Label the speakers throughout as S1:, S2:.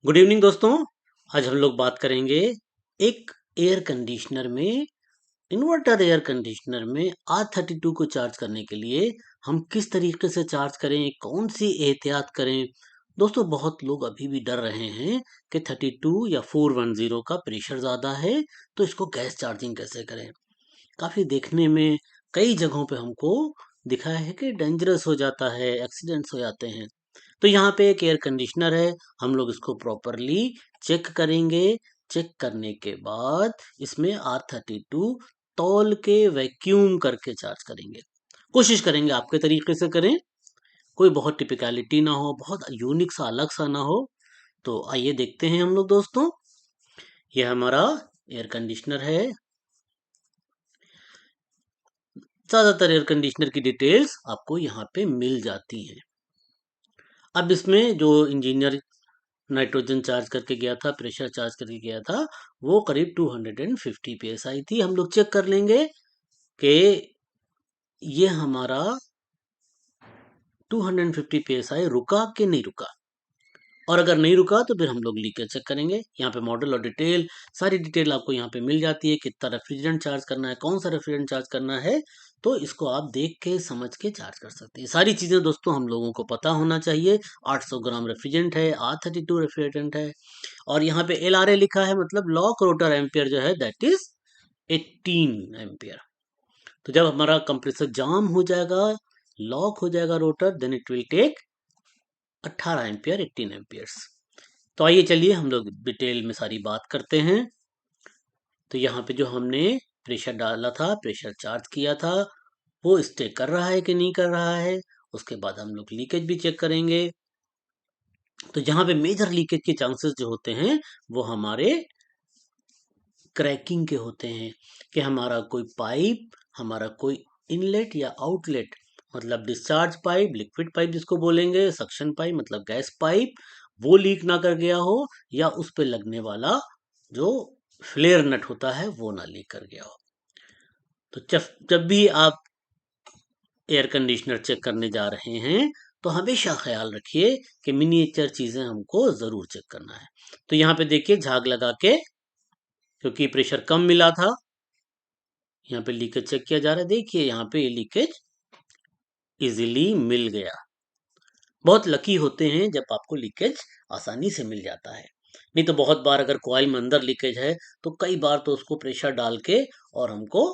S1: Good evening दोस्तों। आज हम लोग बात करेंगे एक एयर कंडीशनर में, इन्वर्टर एयर कंडीशनर में R32 को चार्ज करने के लिए हम किस तरीके से चार्ज करें, कौन सी एहतियात करें। दोस्तों, बहुत लोग अभी भी डर रहे हैं कि 32 या 410 का प्रेशर ज़्यादा है, तो इसको गैस चार्जिंग कैसे करें। काफ़ी देखने में कई जगहों पे हमको दिखा है कि डेंजरस हो जाता है, एक्सीडेंट्स हो जाते हैं। तो यहाँ पे एक एयर कंडीशनर है, हम लोग इसको प्रॉपरली चेक करेंगे। चेक करने के बाद इसमें R32 तौल के वैक्यूम करके चार्ज करेंगे। कोशिश करेंगे आपके तरीके से करें, कोई बहुत टिपिकलिटी ना हो, बहुत यूनिक सा अलग सा ना हो। तो आइए देखते हैं हम लोग दोस्तों। यह हमारा एयर कंडीशनर है। ज़्यादातर एयर कंडीशनर की डिटेल्स आपको यहाँ पे मिल जाती हैं। अब इसमें जो इंजीनियर नाइट्रोजन चार्ज करके गया था, प्रेशर चार्ज करके गया था, वो करीब 250 psi थी। हम लोग चेक कर लेंगे कि ये हमारा 250 psi रुका कि नहीं रुका, और अगर नहीं रुका तो फिर हम लोग लीकेज चेक करेंगे। यहाँ पे मॉडल और डिटेल, सारी डिटेल आपको यहाँ पे मिल जाती है। कितना रेफ्रिजरेंट चार्ज करना है, कौन सा रेफ्रिजरेंट चार्ज करना है, तो इसको आप देख के समझ के चार्ज कर सकते हैं। सारी चीज़ें दोस्तों हम लोगों को पता होना चाहिए। 800 ग्राम रेफ्रिजरेंट है, R32 रेफ्रिजरेंट है, और यहाँ पे LRA लिखा है, मतलब लॉक रोटर एम्पियर जो है दैट इज 18 एम्पियर। तो जब हमारा कंप्रेसर जाम हो जाएगा, लॉक हो जाएगा rotor, then it will take 18 ampere, 18 amperes. तो आइए चलिए हम लोग डिटेल में सारी बात करते हैं। तो यहाँ पे जो हमने प्रेशर डाला था, प्रेशर चार्ज किया था, वो स्टे कर रहा है कि नहीं कर रहा है। उसके बाद हम लोग लीकेज भी चेक करेंगे। तो जहाँ पे मेजर लीकेज के चांसेस जो होते हैं वो हमारे क्रैकिंग के होते हैं, कि हमारा कोई पाइप, हमारा कोई इनलेट या आउटलेट, मतलब डिस्चार्ज पाइप, लिक्विड पाइप जिसको बोलेंगे, सक्शन पाइप मतलब गैस पाइप, वो लीक ना कर गया हो, या उस पे लगने वाला जो फ्लेयर नट होता है वो ना लीक कर गया हो। तो जब जब भी आप एयर कंडीशनर चेक करने जा रहे हैं, तो हमेशा ख्याल रखिए कि मिनिएचर चीज़ें हमको ज़रूर चेक करना है। तो यहाँ पे देखिए झाग लगा के, क्योंकि प्रेशर कम मिला था, यहाँ पे लीकेज चेक किया जा रहा है। देखिए यहाँ पे ये लीकेज इजीली मिल गया। बहुत लकी होते हैं जब आपको लीकेज आसानी से मिल जाता है। नहीं तो बहुत बार अगर कॉइल में अंदर लीकेज है, तो कई बार तो उसको प्रेशर डाल के और हमको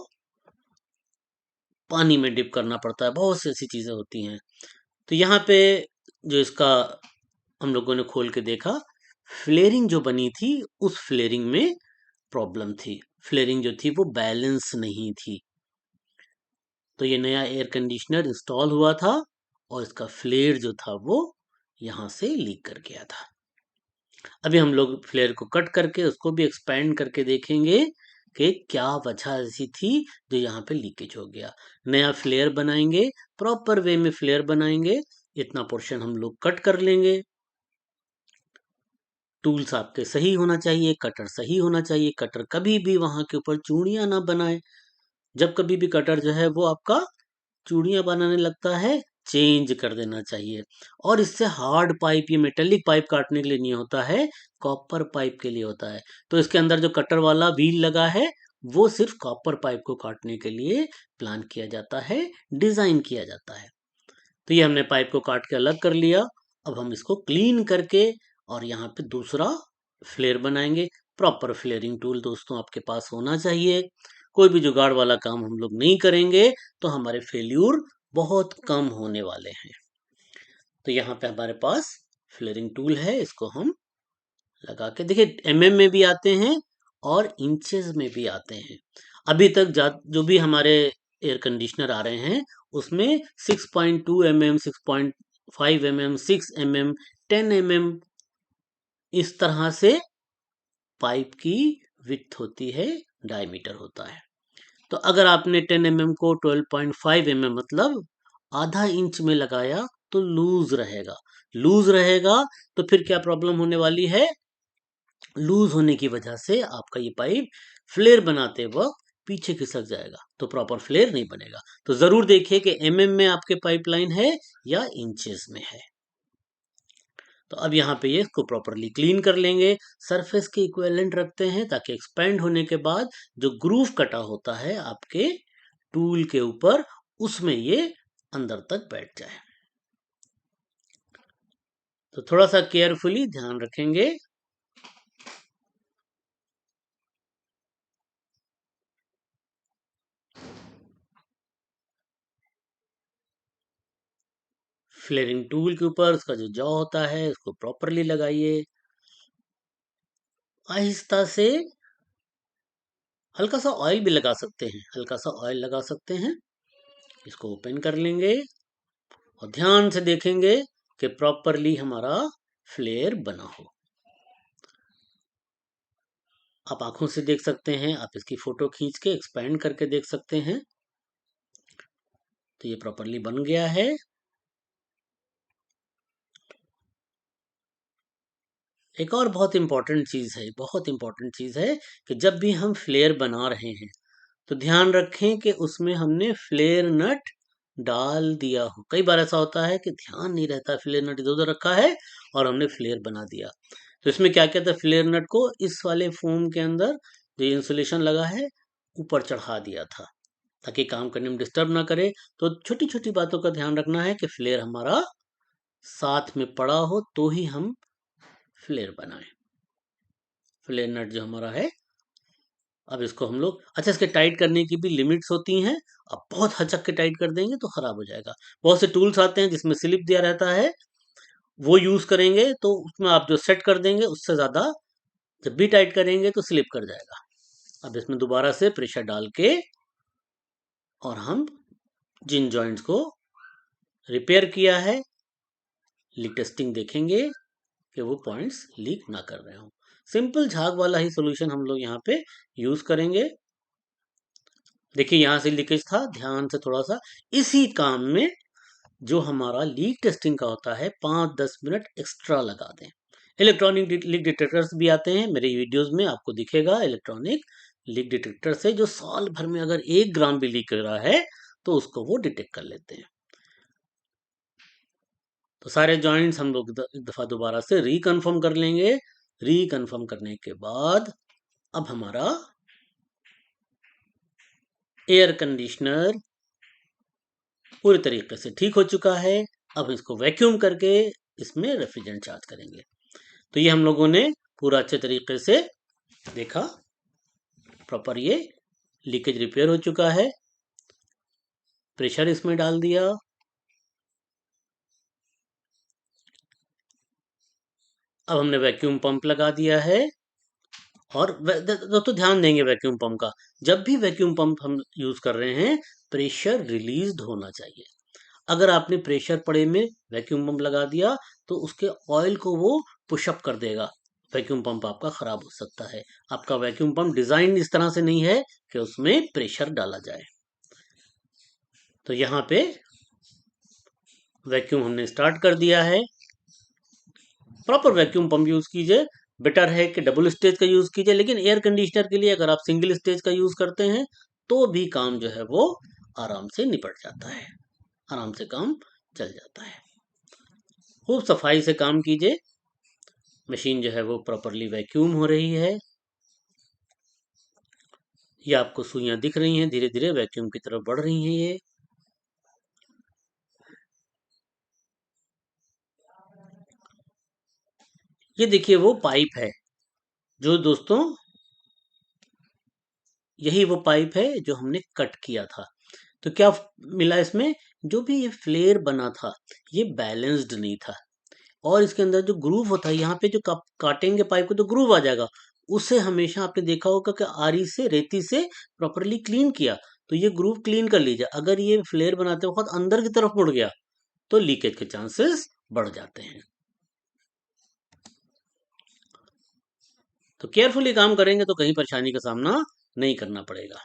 S1: पानी में डिप करना पड़ता है। बहुत सी ऐसी चीज़ें होती हैं। तो यहाँ पे जो इसका हम लोगों ने खोल के देखा, फ्लेयरिंग जो बनी थी, उस फ्लेयरिंग में प्रॉब्लम थी। फ्लेयरिंग जो थी वो बैलेंस नहीं थी। तो ये नया एयर कंडीशनर इंस्टॉल हुआ था, और इसका फ्लेयर जो था वो यहाँ से लीक कर गया था। अभी हम लोग फ्लेयर को कट करके उसको भी एक्सपेंड करके देखेंगे कि क्या वजह ऐसी थी जो यहाँ पे लीकेज हो गया। नया फ्लेयर बनाएंगे, प्रॉपर वे में फ्लेयर बनाएंगे। इतना पोर्शन हम लोग कट कर लेंगे। टूल्स आपके सही होना चाहिए, कटर सही होना चाहिए। कटर कभी भी वहां के ऊपर चूड़ियां ना बनाए। जब कभी भी कटर जो है वो आपका चूड़ियाँ बनाने लगता है, चेंज कर देना चाहिए। और इससे हार्ड पाइप, ये मेटेलिक पाइप काटने के लिए नहीं होता है, कॉपर पाइप के लिए होता है। तो इसके अंदर जो कटर वाला व्हील लगा है, वो सिर्फ कॉपर पाइप को काटने के लिए प्लान किया जाता है, डिजाइन किया जाता है। तो ये हमने पाइप को काट के अलग कर लिया। अब हम इसको क्लीन करके और यहाँ पे दूसरा फ्लेयर बनाएंगे। प्रॉपर फ्लेयरिंग टूल दोस्तों आपके पास होना चाहिए। कोई भी जुगाड़ वाला काम हम लोग नहीं करेंगे तो हमारे फेल्यूर बहुत कम होने वाले हैं। तो यहाँ पे हमारे पास फ्लेयरिंग टूल है, इसको हम लगा के देखिए, में भी आते हैं और इंचेस में भी आते हैं। अभी तक जो भी हमारे एयर कंडीशनर आ रहे हैं, उसमें 6.2 mm, 6.5 mm, 6 mm, 10 mm, इस तरह से पाइप की विड्थ होती है, डायमीटर होता है। तो अगर आपने 10 mm को 12.5 mm मतलब आधा इंच में लगाया, तो लूज रहेगा। लूज रहेगा तो फिर क्या प्रॉब्लम होने वाली है, लूज होने की वजह से आपका ये पाइप फ्लेयर बनाते वक्त पीछे खिसक जाएगा, तो प्रॉपर फ्लेयर नहीं बनेगा। तो जरूर देखिए कि mm में आपके पाइपलाइन है या इंचेस में है। तो अब यहाँ पे ये इसको प्रॉपरली क्लीन कर लेंगे, सरफेस के इक्विवेलेंट रखते हैं ताकि एक्सपेंड होने के बाद जो ग्रूव कटा होता है आपके टूल के ऊपर, उसमें ये अंदर तक बैठ जाए। तो थोड़ा सा केयरफुली ध्यान रखेंगे। फ्लेयरिंग टूल के ऊपर उसका जो जॉ होता है उसको प्रॉपरली लगाइए। आहिस्ता से हल्का सा ऑयल भी लगा सकते हैं, हल्का सा ऑयल लगा सकते हैं। इसको ओपन कर लेंगे और ध्यान से देखेंगे कि प्रॉपरली हमारा फ्लेयर बना हो। आप आंखों से देख सकते हैं, आप इसकी फोटो खींच के एक्सपेंड करके देख सकते हैं। तो ये प्रॉपरली बन गया है। एक और बहुत इंपॉर्टेंट चीज है, बहुत इंपॉर्टेंट चीज है कि जब भी हम फ्लेयर बना रहे हैं तो ध्यान रखें कि उसमें हमने फ्लेयर नट डाल दिया हो। कई बार ऐसा होता है कि ध्यान नहीं रहता, फ्लेयर नट इधर उधर रखा है और हमने फ्लेयर बना दिया। तो इसमें क्या कहता है, फ्लेयर नट को इस वाले फोम के अंदर जो इंसुलेशन लगा है ऊपर चढ़ा दिया था ताकि काम करने में डिस्टर्ब ना करे। तो छोटी छोटी बातों का ध्यान रखना है कि फ्लेयर हमारा साथ में पड़ा हो तो ही हम फ्लेयर बनाएं। फ्लेयर नट जो हमारा है, अब इसको हम लोग अच्छा, इसके टाइट करने की भी लिमिट्स होती हैं। अब बहुत हचक के टाइट कर देंगे तो खराब हो जाएगा। बहुत से टूल्स आते हैं जिसमें स्लिप दिया रहता है, वो यूज करेंगे तो उसमें आप जो सेट कर देंगे उससे ज्यादा जब भी टाइट करेंगे तो स्लिप कर जाएगा। अब इसमें दोबारा से प्रेशर डाल के और हम जिन जॉइंट्स को रिपेयर किया है, लीक टेस्टिंग देखेंगे कि वो पॉइंट्स लीक ना कर रहे हो। सिंपल झाग वाला ही सोल्यूशन हम लोग यहाँ पे यूज करेंगे। देखिए यहाँ से लीकेज था, ध्यान से थोड़ा सा इसी काम में जो हमारा लीक टेस्टिंग का होता है 5-10 मिनट एक्स्ट्रा लगा दें। इलेक्ट्रॉनिक लीक डिटेक्टर्स भी आते हैं, मेरे वीडियोस में आपको दिखेगा इलेक्ट्रॉनिक लीक डिटेक्टर से, जो साल भर में अगर 1 ग्राम भी लीक कर रहा है तो उसको वो डिटेक्ट कर लेते हैं। तो सारे जॉइंट्स हम लोग एक दफा दोबारा से रिकन्फर्म कर लेंगे। रिकन्फर्म करने के बाद अब हमारा एयर कंडीशनर पूरी तरीके से ठीक हो चुका है। अब इसको वैक्यूम करके इसमें रेफ्रिजरेंट चार्ज करेंगे। तो ये हम लोगों ने पूरा अच्छे तरीके से देखा, प्रॉपर ये लीकेज रिपेयर हो चुका है। प्रेशर इसमें डाल दिया, अब हमने वैक्यूम पंप लगा दिया है। और तो ध्यान देंगे वैक्यूम पंप का, जब भी वैक्यूम पंप हम यूज कर रहे हैं प्रेशर रिलीज होना चाहिए। अगर आपने प्रेशर पड़े में वैक्यूम पंप लगा दिया तो उसके ऑयल को वो पुशअप कर देगा, वैक्यूम पंप आपका खराब हो सकता है। आपका वैक्यूम पंप डिजाइन इस तरह से नहीं है कि उसमें प्रेशर डाला जाए। तो यहाँ पे वैक्यूम हमने स्टार्ट कर दिया है। प्रॉपर वैक्यूम पंप यूज कीजिए, बेटर है कि डबल स्टेज का यूज कीजिए। लेकिन एयर कंडीशनर के लिए अगर आप सिंगल स्टेज का यूज करते हैं तो भी काम जो है वो आराम से निपट जाता है, आराम से काम चल जाता है। खूब सफाई से काम कीजिए। मशीन जो है वो प्रॉपरली वैक्यूम हो रही है। ये आपको सुइयां दिख रही हैं, धीरे धीरे वैक्यूम की तरफ बढ़ रही हैं ये देखिए वो पाइप है जो दोस्तों, यही वो पाइप है जो हमने कट किया था। तो क्या मिला इसमें, जो भी ये फ्लेयर बना था ये बैलेंस्ड नहीं था। और इसके अंदर जो ग्रूव होता है, यहाँ पे जो काटेंगे पाइप को तो ग्रूव आ जाएगा, उसे हमेशा आपने देखा होगा कि आरी से, रेती से प्रॉपरली क्लीन किया। तो ये ग्रूव क्लीन कर लीजिए। अगर ये फ्लेयर बनाते वक्त अंदर की तरफ मुड़ गया तो लीकेज के चांसेस बढ़ जाते हैं। तो केयरफुली काम करेंगे तो कहीं परेशानी का सामना नहीं करना पड़ेगा।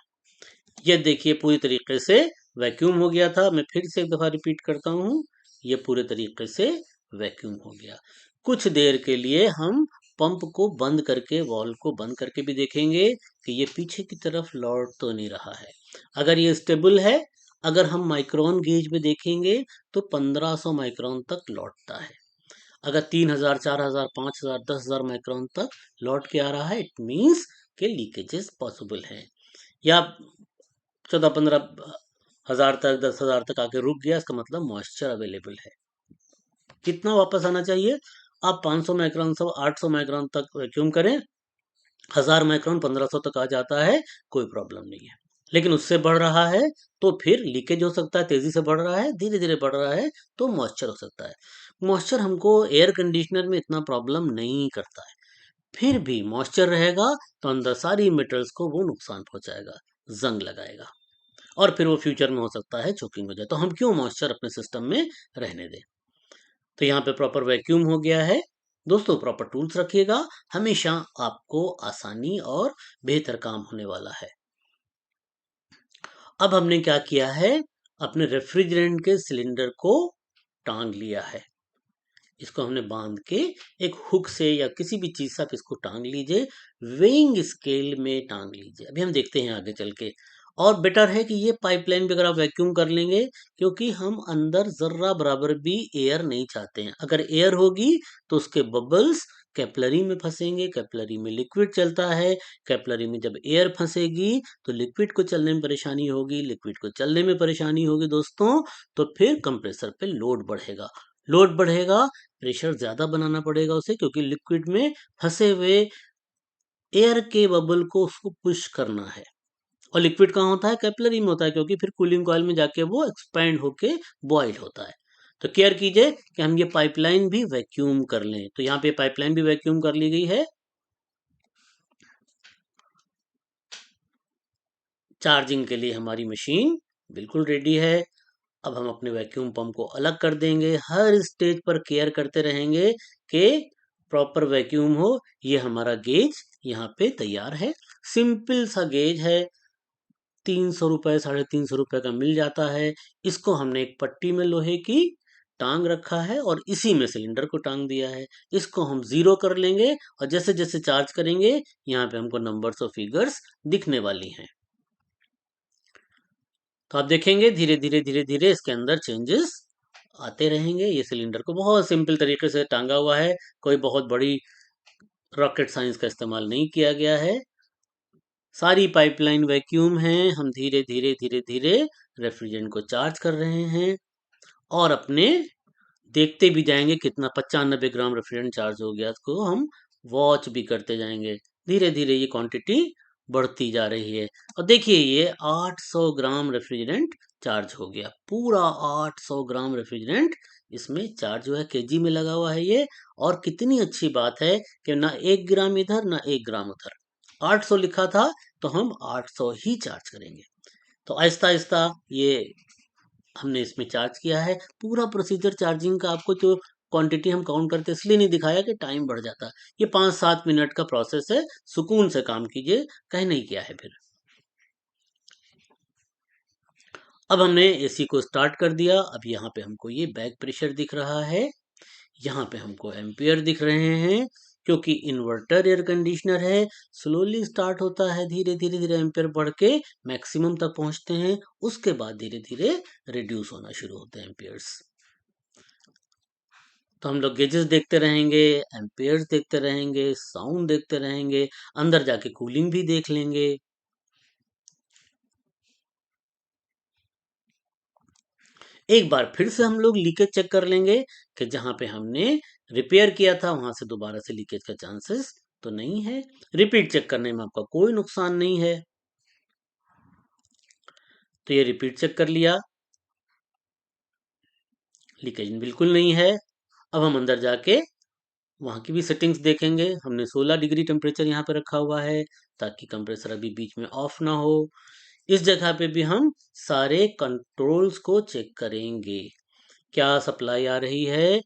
S1: ये देखिए पूरी तरीके से वैक्यूम हो गया था। मैं फिर से एक दफा रिपीट करता हूँ, ये पूरे तरीके से वैक्यूम हो गया। कुछ देर के लिए हम पंप को बंद करके, वॉल्व को बंद करके भी देखेंगे कि ये पीछे की तरफ लौट तो नहीं रहा है। अगर ये स्टेबल है, अगर हम माइक्रोन गेज में देखेंगे तो 1500 माइक्रोन तक लौटता है। अगर 3000, 4000, 5000, 10,000 माइक्रोन तक लौट के आ रहा है, इट मीन्स के लीकेजेस पॉसिबल है। या 14-15 हजार तक, 10,000 तक आके रुक गया, इसका मतलब मॉइस्चर अवेलेबल है। कितना वापस आना चाहिए? आप 500 माइक्रोन से 800 माइक्रोन तक वैक्यूम करें, 1000 माइक्रोन 1500 तक आ जाता है, कोई प्रॉब्लम नहीं है। लेकिन उससे बढ़ रहा है तो फिर लीकेज हो सकता है, तेजी से बढ़ रहा है, धीरे धीरे बढ़ रहा है तो मॉइस्चर हो सकता है। मॉइस्चर हमको एयर कंडीशनर में इतना प्रॉब्लम नहीं करता है, फिर भी मॉइस्चर रहेगा तो अंदर सारी मेटल्स को वो नुकसान पहुंचाएगा, जंग लगाएगा, और फिर वो फ्यूचर में हो सकता है चोकिंग हो जाए। तो हम क्यों मॉइस्चर अपने सिस्टम में रहने दें? तो यहाँ पे प्रॉपर वैक्यूम हो गया है। दोस्तों, प्रॉपर टूल्स रखिएगा, हमेशा आपको आसानी और बेहतर काम होने वाला है। अब हमने क्या किया है, अपने रेफ्रिजरेंट के सिलेंडर को टांग लिया है। इसको हमने बांध के एक हुक से या किसी भी चीज से आप इसको टांग लीजिए, वेइंग स्केल में टांग लीजिए। अभी हम देखते हैं आगे चल के। और बेटर है कि ये पाइपलाइन भी अगर आप वैक्यूम कर लेंगे, क्योंकि हम अंदर जर्रा बराबर भी एयर नहीं चाहते हैं। अगर एयर होगी तो उसके बबल्स कैपलरी में फंसेंगे, कैपलरी में लिक्विड चलता है, कैपलरी में जब एयर फंसेगी तो लिक्विड को चलने में परेशानी होगी, लिक्विड को चलने में परेशानी होगी दोस्तों, तो फिर कंप्रेसर पे लोड बढ़ेगा। लोड बढ़ेगा, प्रेशर ज़्यादा बनाना पड़ेगा उसे, क्योंकि लिक्विड में फंसे हुए एयर के बबल को उसको पुश करना है। और लिक्विड कहाँ होता है? कैपिलरी में होता है, क्योंकि फिर कूलिंग कॉइल में जाके वो एक्सपैंड होके बॉयल होता है। तो केयर कीजिए कि हम ये पाइपलाइन भी वैक्यूम कर लें। तो यहाँ पे पाइपलाइन भी वैक्यूम कर ली गई है। चार्जिंग के लिए हमारी मशीन बिल्कुल रेडी है। अब हम अपने वैक्यूम पंप को अलग कर देंगे, हर स्टेज पर केयर करते रहेंगे कि प्रॉपर वैक्यूम हो। ये हमारा गेज यहाँ पे तैयार है, सिंपल सा गेज है, 300 रुपये, 350 रुपये का मिल जाता है। इसको हमने एक पट्टी में लोहे की टांग रखा है और इसी में सिलेंडर को टांग दिया है। इसको हम जीरो कर लेंगे और जैसे जैसे चार्ज करेंगे यहाँ पे हमको नंबर्स और फिगर्स दिखने वाली हैं। तो आप देखेंगे धीरे धीरे धीरे धीरे इसके अंदर चेंजेस आते रहेंगे। ये सिलेंडर को बहुत सिंपल तरीके से टांगा हुआ है, कोई बहुत बड़ी रॉकेट साइंस का इस्तेमाल नहीं किया गया है। सारी पाइपलाइन वैक्यूम है, हम धीरे धीरे धीरे धीरे रेफ्रिजरेंट को चार्ज कर रहे हैं और अपने देखते भी जाएंगे कितना 95 ग्राम रेफ्रिजरेंट चार्ज हो गया, इसको हम वॉच भी करते जाएंगे। धीरे धीरे ये क्वांटिटी बढ़ती जा रही है और देखिए ये 800 ग्राम रेफ्रिजरेंट चार्ज हो गया, पूरा 800 ग्राम रेफ्रिजरेंट इसमें चार्ज हुआ है, केजी में लगा हुआ है ये। और कितनी अच्छी बात है कि ना 1 ग्राम इधर ना 1 ग्राम उधर, 800 लिखा था तो हम 800 ही चार्ज करेंगे। तो आहिस्ता आहिस्ता ये हमने इसमें चार्ज किया है। पूरा प्रोसीजर चार्जिंग का आपको जो क्वांटिटी हम काउंट करते हैं इसलिए नहीं दिखाया कि टाइम बढ़ जाता है। ये 5-7 मिनट का प्रोसेस है, सुकून से काम कीजिए, कहीं नहीं किया है फिर। अब हमने एसी को स्टार्ट कर दिया। अब यहाँ पे हमको ये बैक प्रेशर दिख रहा है, यहाँ पे हमको एम्पियर दिख रहे हैं, क्योंकि इन्वर्टर एयर कंडीशनर है। स्लोली स्टार्ट होता है, धीरे धीरे धीरे एम्पियर बढ़ के मैक्सिमम तक पहुंचते हैं, उसके बाद धीरे धीरे रिड्यूस होना शुरू होते हैं एम्पियर्स। तो हम लोग गेजेस देखते रहेंगे, एम्पियर्स देखते रहेंगे, साउंड देखते रहेंगे, अंदर जाके कूलिंग भी देख लेंगे। एक बार फिर से हम लोग लीकेज चेक कर लेंगे कि जहां पे हमने रिपेयर किया था वहां से दोबारा से लीकेज का चांसेस तो नहीं है। रिपीट चेक करने में आपका कोई नुकसान नहीं है। तो ये रिपीट चेक कर लिया, लीकेज बिल्कुल नहीं है। अब हम अंदर जाके वहाँ की भी सेटिंग्स देखेंगे। हमने 16 डिग्री टेम्परेचर यहाँ पे रखा हुआ है ताकि कंप्रेसर अभी बीच में ऑफ ना हो। इस जगह पे भी हम सारे कंट्रोल्स को चेक करेंगे, क्या सप्लाई आ रही है।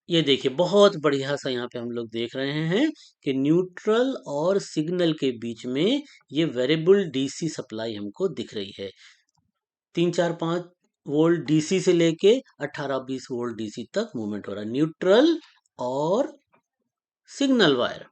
S1: ये देखिए बहुत बढ़िया सा यहाँ पे हम लोग देख रहे हैं कि न्यूट्रल और सिग्नल के बीच में ये वेरिएबल डीसी सप्लाई हमको दिख रही है। 3-4-5 वोल्ट डीसी से लेके 18-20 वोल्ट डीसी तक मूवमेंट हो रहा है, न्यूट्रल और सिग्नल वायर।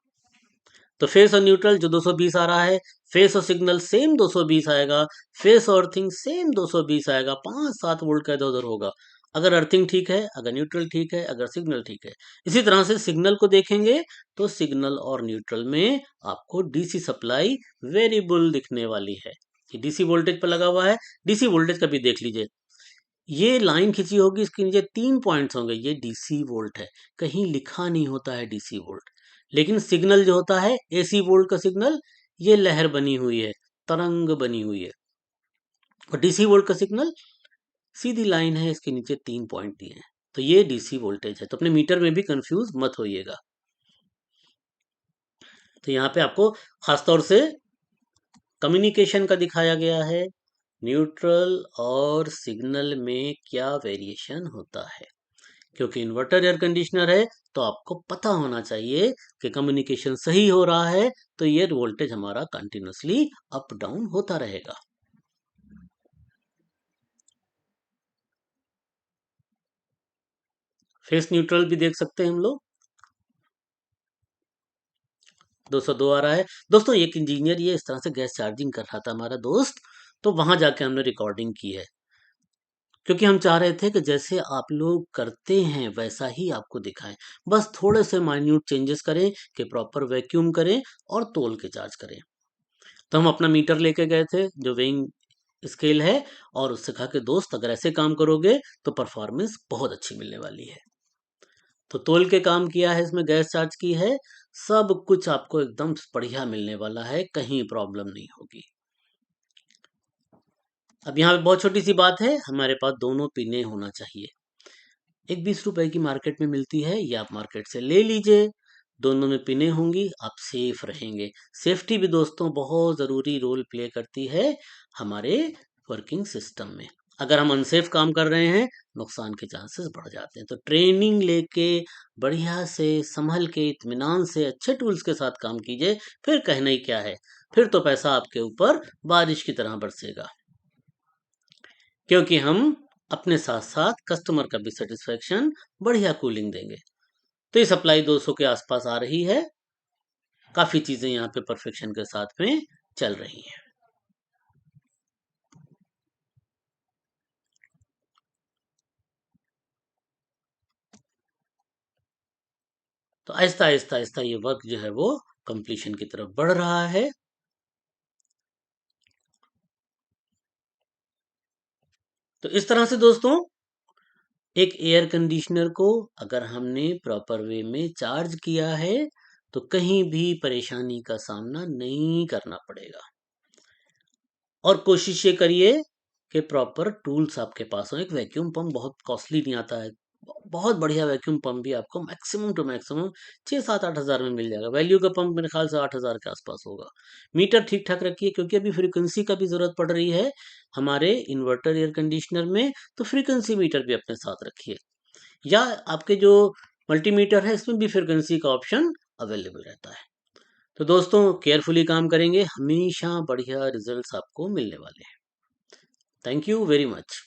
S1: तो फेस और न्यूट्रल जो 220 आ रहा है, फेस और सिग्नल सेम 220 आएगा, फेस और अर्थिंग सेम 220 आएगा, 5-7 वोल्ट का इधर उधर होगा। अगर अर्थिंग ठीक है, अगर न्यूट्रल ठीक है, अगर सिग्नल ठीक है। इसी तरह से सिग्नल को देखेंगे तो सिग्नल और न्यूट्रल में आपको डीसी सप्लाई वेरिएबल दिखने वाली है। ये डीसी वोल्टेज पर लगा हुआ है, डीसी वोल्टेज का भी देख लीजिए। ये लाइन खींची होगी, इसके नीचे 3 पॉइंट्स होंगे, ये डीसी वोल्ट है। कहीं लिखा नहीं होता है डीसी वोल्ट। लेकिन सिग्नल जो होता है एसी वोल्ट का सिग्नल, ये लहर बनी हुई है, तरंग बनी हुई है। और डीसी वोल्ट का सिग्नल सीधी लाइन है, इसके नीचे 3 पॉइंट दिए हैं। तो ये डीसी वोल्टेज है। तो अपने मीटर में भी कंफ्यूज मत होइएगा। तो यहाँ पे आपको खासतौर से कम्युनिकेशन का दिखाया गया है, न्यूट्रल और सिग्नल में क्या वेरिएशन होता है। क्योंकि इन्वर्टर एयर कंडीशनर है तो आपको पता होना चाहिए कि कम्युनिकेशन सही हो रहा है, तो ये वोल्टेज हमारा कंटिन्यूसली अप डाउन होता रहेगा। फेस न्यूट्रल भी देख सकते हैं हम लोग। 202 आ रहा है। दोस्तों एक इंजीनियर ये इस तरह से गैस चार्जिंग कर रहा था हमारा दोस्त, तो वहां जाके हमने रिकॉर्डिंग की है। क्योंकि हम चाह रहे थे कि जैसे आप लोग करते हैं वैसा ही आपको दिखाएं। बस थोड़े से माइन्यूट चेंजेस करें कि प्रॉपर वैक्यूम करें और तोल के चार्ज करें। तो हम अपना मीटर लेके गए थे जो वेइंग स्केल है, और उससे कहा कि दोस्त अगर ऐसे काम करोगे तो परफॉर्मेंस बहुत अच्छी मिलने वाली है। तो तोल के काम किया है, इसमें गैस चार्ज की है, सब कुछ आपको एकदम बढ़िया मिलने वाला है, कहीं प्रॉब्लम नहीं होगी। अब यहाँ पे बहुत छोटी सी बात है, हमारे पास दोनों पिने होना चाहिए। एक 20 रुपए की मार्केट में मिलती है, ये आप मार्केट से ले लीजिए। दोनों में पिने होंगी, आप सेफ रहेंगे। सेफ्टी भी दोस्तों बहुत ज़रूरी रोल प्ले करती है हमारे वर्किंग सिस्टम में। अगर हम अनसेफ काम कर रहे हैं, नुकसान के चांसेस बढ़ जाते हैं। तो ट्रेनिंग लेके बढ़िया से संभल के इत्मीनान से अच्छे टूल्स के साथ काम कीजिए। फिर कहना ही क्या है, फिर तो पैसा आपके ऊपर बारिश की तरह बरसेगा। क्योंकि हम अपने साथ साथ कस्टमर का भी सेटिस्फेक्शन, बढ़िया कूलिंग देंगे। तो ये सप्लाई 200 के आसपास आ रही है। काफ़ी चीज़ें यहाँ पे परफेक्शन के साथ में चल रही हैं। तो आहिस्ता आहिस्ता आहिस्ता ये वर्क जो है वो कंप्लीशन की तरफ बढ़ रहा है। तो इस तरह से दोस्तों एक एयर कंडीशनर को अगर हमने प्रॉपर वे में चार्ज किया है तो कहीं भी परेशानी का सामना नहीं करना पड़ेगा। और कोशिश ये करिए कि प्रॉपर टूल्स आपके पास हो। एक वैक्यूम पंप बहुत कॉस्टली नहीं आता है। बहुत बढ़िया वैक्यूम पंप भी आपको मैक्सिमम टू मैक्सिमम 6-7-8 हज़ार में मिल जाएगा। वैल्यू का पंप मेरे ख्याल से 8 हज़ार के आसपास होगा। मीटर ठीक ठाक रखिए, क्योंकि अभी फ्रीक्वेंसी का भी ज़रूरत पड़ रही है हमारे इन्वर्टर एयर कंडीशनर में। तो फ्रीक्वेंसी मीटर भी अपने साथ रखिए, या आपके जो मल्टीमीटर है इसमें भी फ्रीक्वेंसी का ऑप्शन अवेलेबल रहता है। तो दोस्तों केयरफुली काम करेंगे, हमेशा बढ़िया रिजल्ट्स आपको मिलने वाले हैं। Thank you very much.